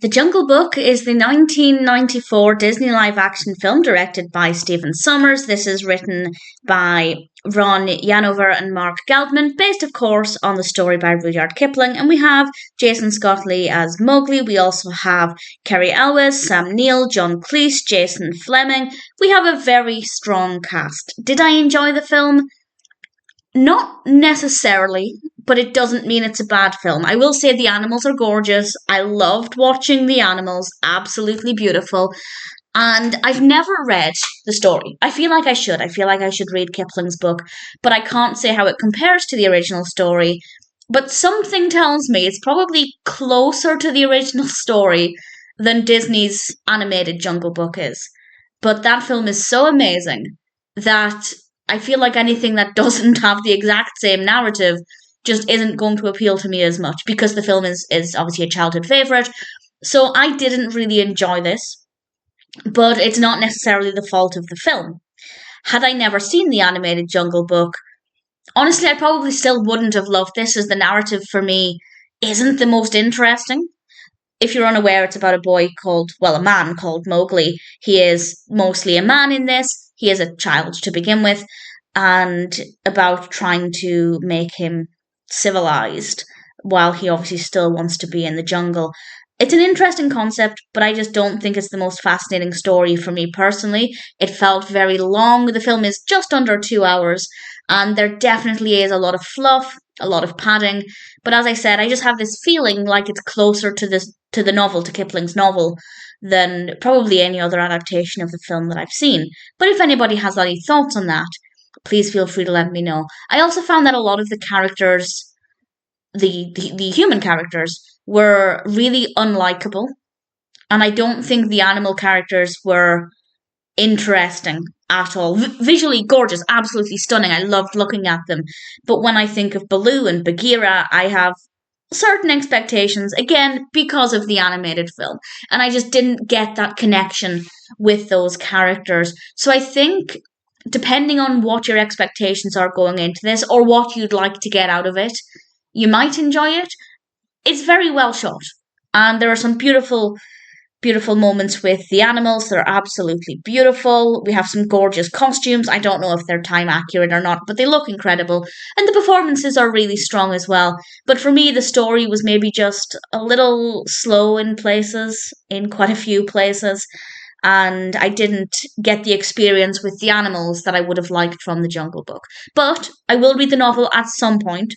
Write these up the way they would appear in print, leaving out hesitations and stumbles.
The Jungle Book is the 1994 Disney live-action film directed by Stephen Sommers. This is written by Ron Yanover and Mark Geldman, based, of course, on the story by Rudyard Kipling. And we have Jason Scott Lee as Mowgli. We also have Cary Elwes, Sam Neill, John Cleese, Jason Flemyng. We have a very strong cast. Did I enjoy the film? Not necessarily, but it doesn't mean it's a bad film. I will say the animals are gorgeous. I loved watching the animals, absolutely beautiful. And I've never read the story. I feel like I should. I feel like I should read Kipling's book, but I can't say how it compares to the original story. But something tells me it's probably closer to the original story than Disney's animated Jungle Book is. But that film is so amazing that I feel like anything that doesn't have the exact same narrative just isn't going to appeal to me as much, because the film is obviously a childhood favourite. So I didn't really enjoy this, but it's not necessarily the fault of the film. Had I never seen the animated Jungle Book, honestly, I probably still wouldn't have loved this, as the narrative for me isn't the most interesting. If you're unaware, it's about a man called Mowgli. He is mostly a man in this. He is a child to begin with, and about trying to make him civilized while he obviously still wants to be in the jungle. It's an interesting concept, but I just don't think it's the most fascinating story for me personally. It felt very long. The film is just under 2 hours, and there definitely is a lot of fluff, a lot of padding. But as I said, I just have this feeling like it's closer to the novel, to Kipling's novel, than probably any other adaptation of the film that I've seen. But if anybody has any thoughts on that, please feel free to let me know. I also found that a lot of the characters, the human characters, were really unlikable. And I don't think the animal characters were interesting at all. Visually gorgeous, absolutely stunning. I loved looking at them. But when I think of Baloo and Bagheera, I have certain expectations, again, because of the animated film. And I just didn't get that connection with those characters. So I think, depending on what your expectations are going into this, or what you'd like to get out of it, you might enjoy it. It's very well shot. And there are some beautiful moments with the animals. They're absolutely beautiful. We have some gorgeous costumes. I don't know if they're time accurate or not, but they look incredible. And the performances are really strong as well. But for me, the story was maybe just a little slow in places, in quite a few places. And I didn't get the experience with the animals that I would have liked from the Jungle Book. But I will read the novel at some point.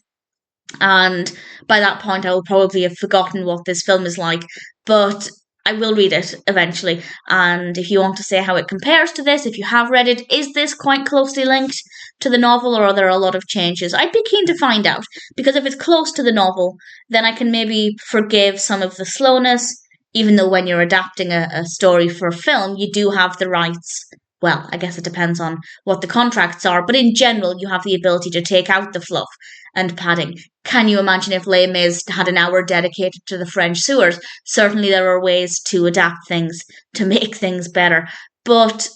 And by that point, I will probably have forgotten what this film is like. But I will read it eventually, and if you want to say how it compares to this, if you have read it, is this quite closely linked to the novel, or are there a lot of changes? I'd be keen to find out, because if it's close to the novel, then I can maybe forgive some of the slowness, even though when you're adapting a story for a film, you do have the rights. Well, I guess it depends on what the contracts are, but in general, you have the ability to take out the fluff and padding. Can you imagine if Les Mis had an hour dedicated to the French sewers? Certainly there are ways to adapt things to make things better. But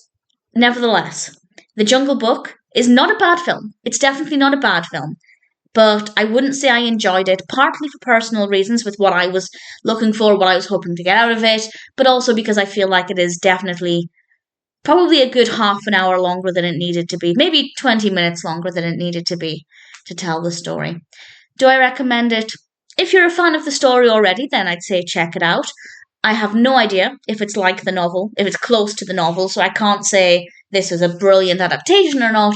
nevertheless, The Jungle Book is not a bad film. It's definitely not a bad film. But I wouldn't say I enjoyed it, partly for personal reasons, with what I was looking for, what I was hoping to get out of it, but also because I feel like it is definitely probably a good half an hour longer than it needed to be. Maybe 20 minutes longer than it needed to be to tell the story. Do I recommend it? If you're a fan of the story already, then I'd say check it out. I have no idea if it's like the novel, if it's close to the novel, so I can't say this is a brilliant adaptation or not.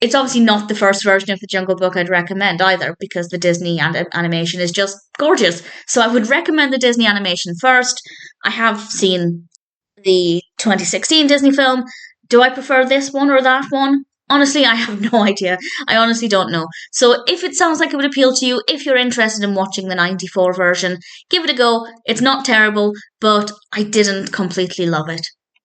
It's obviously not the first version of The Jungle Book I'd recommend either, because the Disney animation is just gorgeous. So I would recommend the Disney animation first. I have seen the 2016 Disney film. Do I prefer this one or that one? Honestly, I have no idea. I honestly don't know. So if it sounds like it would appeal to you, if you're interested in watching the 94 version, give it a go. It's not terrible, but I didn't completely love it.